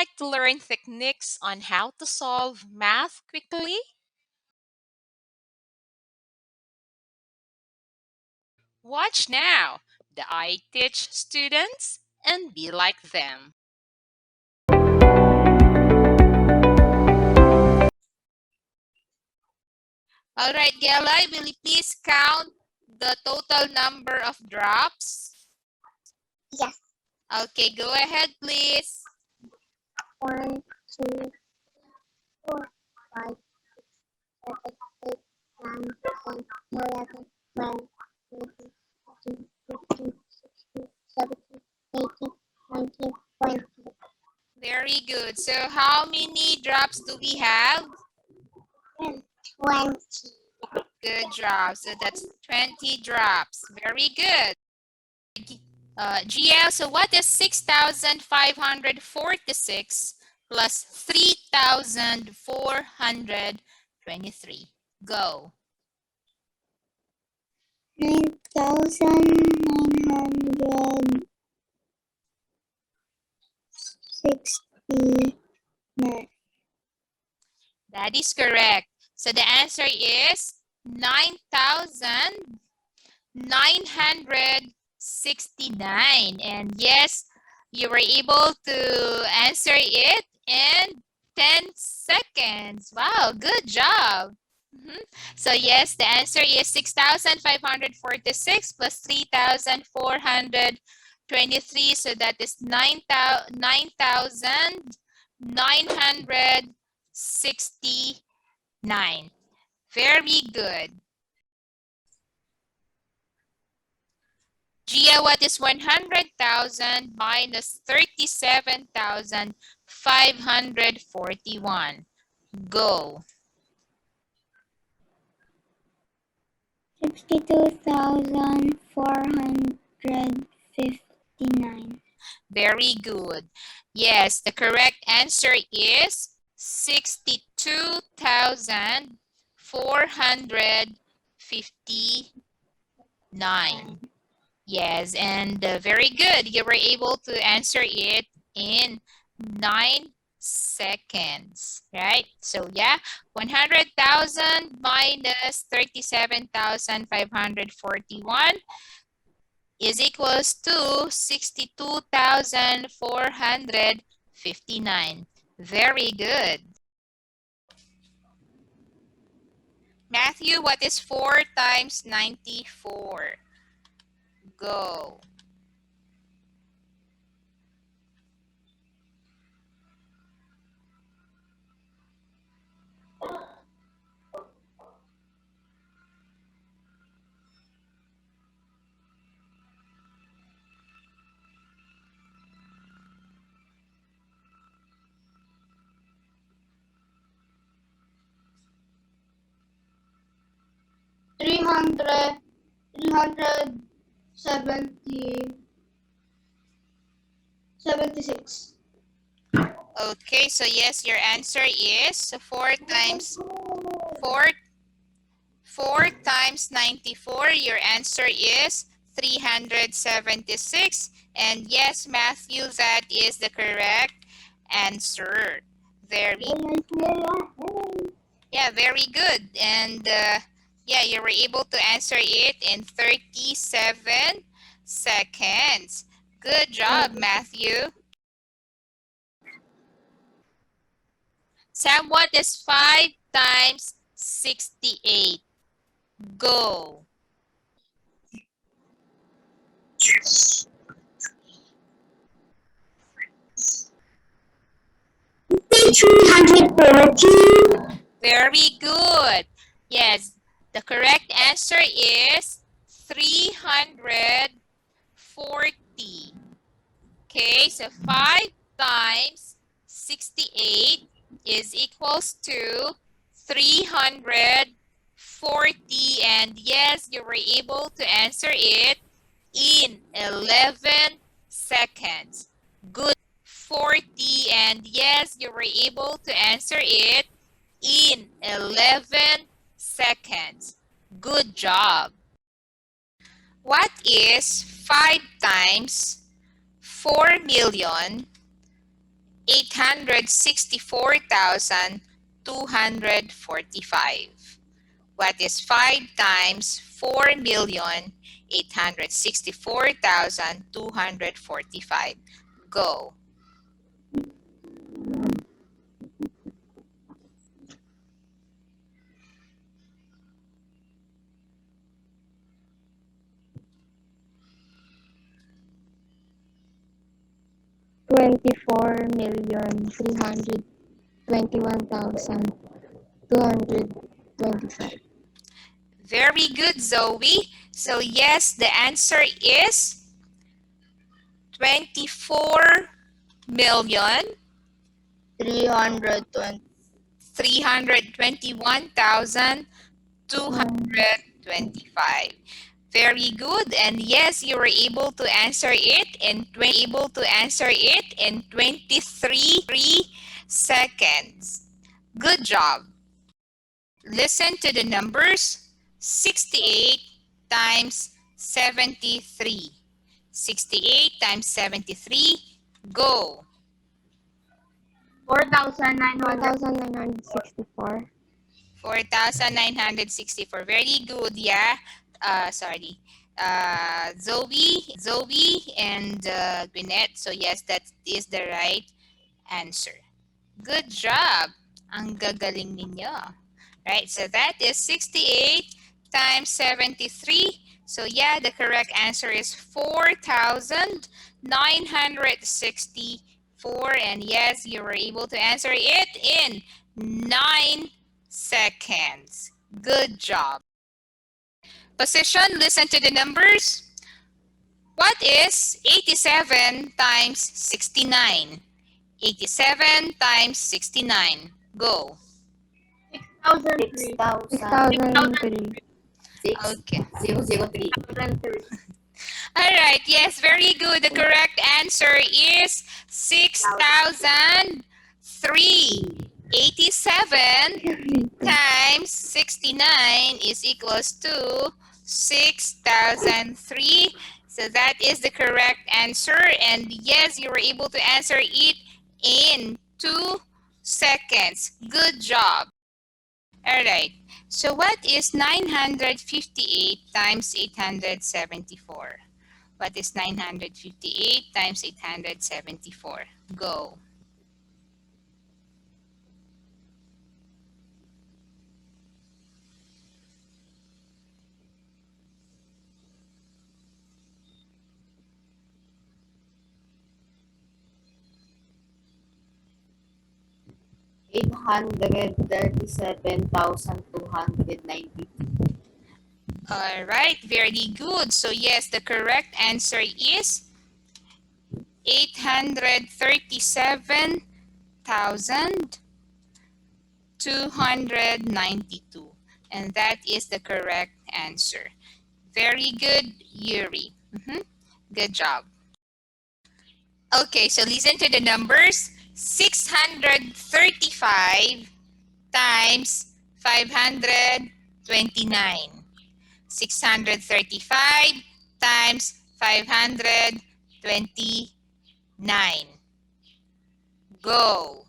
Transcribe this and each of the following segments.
like to learn techniques on how to solve math quickly? Watch now, the Iteach students, and be like them. All right, Gelai, will you please count the total number of drops? Yes. Okay, go ahead, please. 1, 2, 4, 5, 7, 8, 9, 10, 11, 12, 13, 14, 15, 16, 17, 18, 19, 20. Very good. So how many drops do we have? 20. Good job. So that's 20 drops. Very good. GL, so what is 6,546 plus 3,423? Go. 9,969. That is correct. So the answer is 9,969. And yes, you were able to answer it in 10 seconds. Wow, good job. So yes, the answer is 6,546 plus 3,423. So that is 9,969. Very good. Gia, what is 100,000 minus 37,541? Go. 62,459. Very good. Yes, the correct answer is 62,459. Yes, and very good. You were able to answer it in 9 seconds, right? So yeah, 100,000 minus 37,541 is equals to 62,459. Very good. Matthew, what is 4 times 94? Go. 76. Okay, so yes, your answer is 4 times 94. Your answer is 376. And yes, Matthew, that is the correct answer. Very very good. And yeah, you were able to answer it in 37 seconds. Good job, Matthew. Sam, what is 5 times 68? Go. 340. Very good. Yes, the correct answer is 340. Okay, so 5 times 68 is equals to 340. And yes, you were able to answer it in 11 seconds. Good. 40. And yes, you were able to answer it in 11 seconds. Good job. What is 5 times 4 million 864,245. What is 5 times 4,864,245? Go. 24,321,225. Very good, Zoe. So yes, the answer is 320. 24,321,225. Very good. And yes, you were able to answer it in 23 seconds. Good job. Listen to the numbers. 68 times 73. 68 times 73. Go. 4,900. 4,964. Very good, yeah. Sorry. Zoe and Gwyneth. So yes, that is the right answer. Good job. Ang gagaling ninyo. Right, so that is 68 times 73. So yeah, the correct answer is 4,964. And yes, you were able to answer it in 9 seconds. Good job. Position, listen to the numbers. What is 87 times 69? 87 times 69. Go. 6,003. 6,003. Okay. 6,003. All right. Yes, very good. The correct answer is 6,003. 87 times 69 is equals to 6,003. So that is the correct answer. And yes, you were able to answer it in 2 seconds. Good job. All right. So what is 958 times 874? What is 958 times 874? Go. 837,290. All right. Very good. So yes, the correct answer is 837,292. And that is the correct answer. Very good, Yuri. Good job. Okay, so listen to the numbers. 635 times 529. 635 times 529. Go.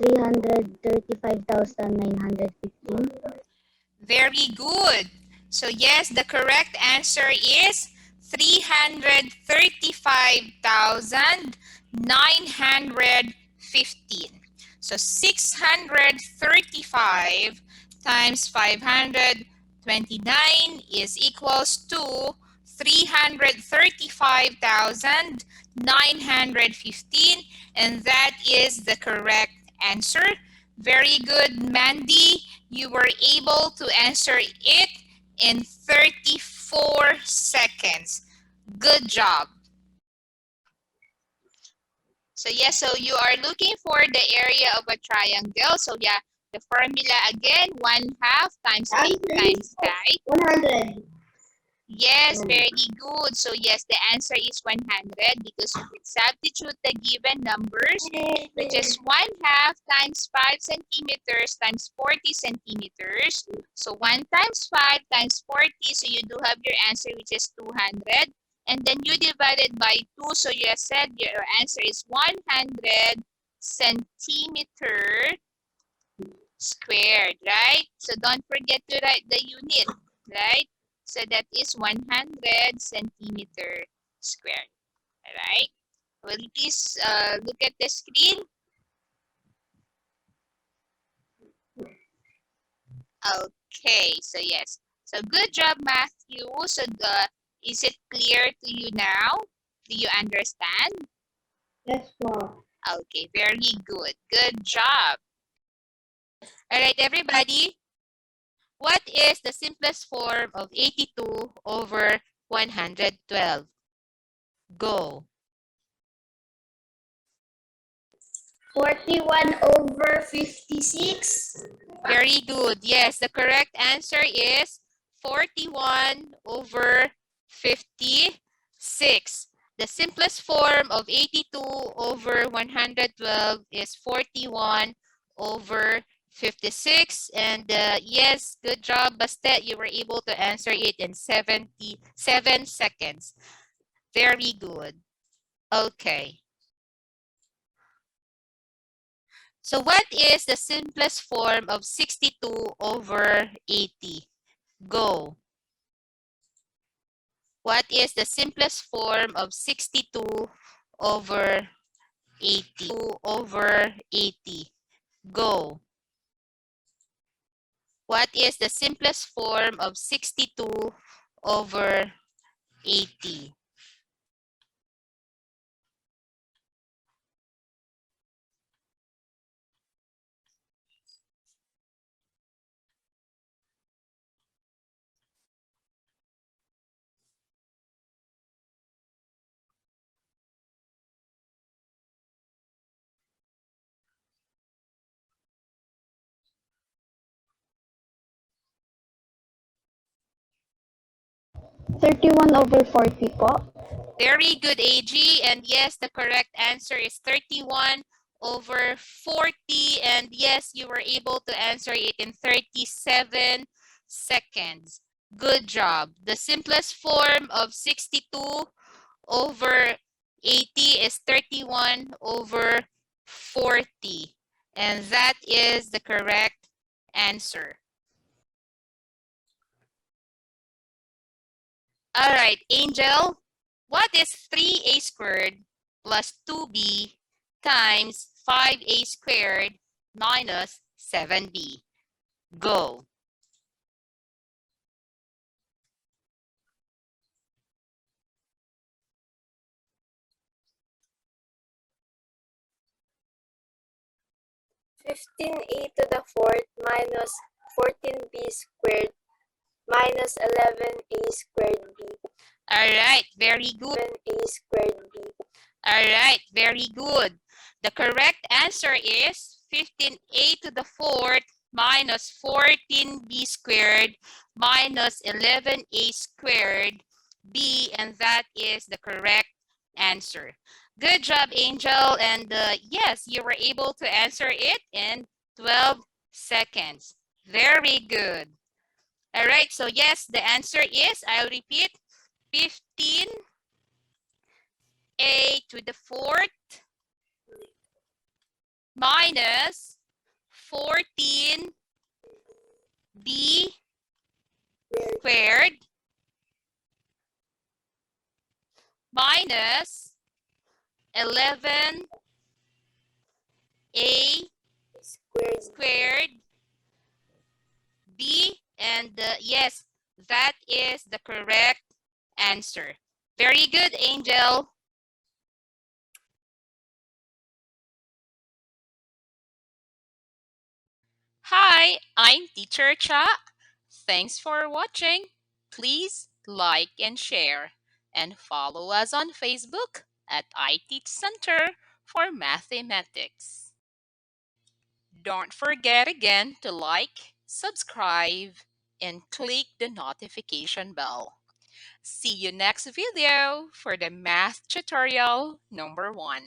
335,915. Very good. So yes, the correct answer is 335,915. So 635 times 529 is equals to 335,915, and that is the correct answer. Very good, Mandy. You were able to answer it in 34 seconds. Good job. So yes, so you are looking for the area of a triangle. So yeah, the formula again, 1/2 times 8 times height. 100. Yes, very good. So yes, the answer is 100 because you can substitute the given numbers, which is 1/2 times 5 centimeters times 40 centimeters. So 1 times 5 times 40, so you do have your answer, which is 200. And then you divide it by 2, so you said your answer is 100 centimeter squared, right? So don't forget to write the unit, right? So that is 100 centimeter squared, all right? Will you please look at the screen? Okay, so yes. So good job, Matthew. So is it clear to you now? Do you understand? Yes, po. Okay, very good. Good job. All right, everybody. What is the simplest form of 82 over 112? Go. 41 over 56. Very good. Yes, the correct answer is 41 over 56. The simplest form of 82 over 112 is 41 over 56. And yes, good job, Bastet. You were able to answer it in 77 seconds. Very good. Okay. So what is the simplest form of 62 over 80? Go. What is the simplest form of 62 over 80? 2 over 80. Go. What is the simplest form of 62 over 80? 31 over 40 po. Very good, AG. And yes, the correct answer is 31 over 40. And yes, you were able to answer it in 37 seconds. Good job. The simplest form of 62 over 80 is 31 over 40. And that is the correct answer. All right, Angel, what is 3a squared plus 2b times 5a squared minus 7b? Go. 15a to the fourth minus 14b squared minus 11a squared b. All right, very good. 7a squared b. All right, very good. The correct answer is 15a to the fourth minus 14b squared minus 11a squared b, and that is the correct answer. Good job, Angel. And yes, you were able to answer it in 12 seconds. Very good. All right, so yes, the answer is, I'll repeat, 15a to the fourth minus 14b squared minus 11a squared b, and yes, that is the correct answer. Very good, Angel. Hi, I'm Teacher Cha. Thanks for watching. Please like and share, and follow us on Facebook at Iteach Center for mathematics. Don't forget again to like, subscribe, and click the notification bell. See you next video for the math tutorial number 1.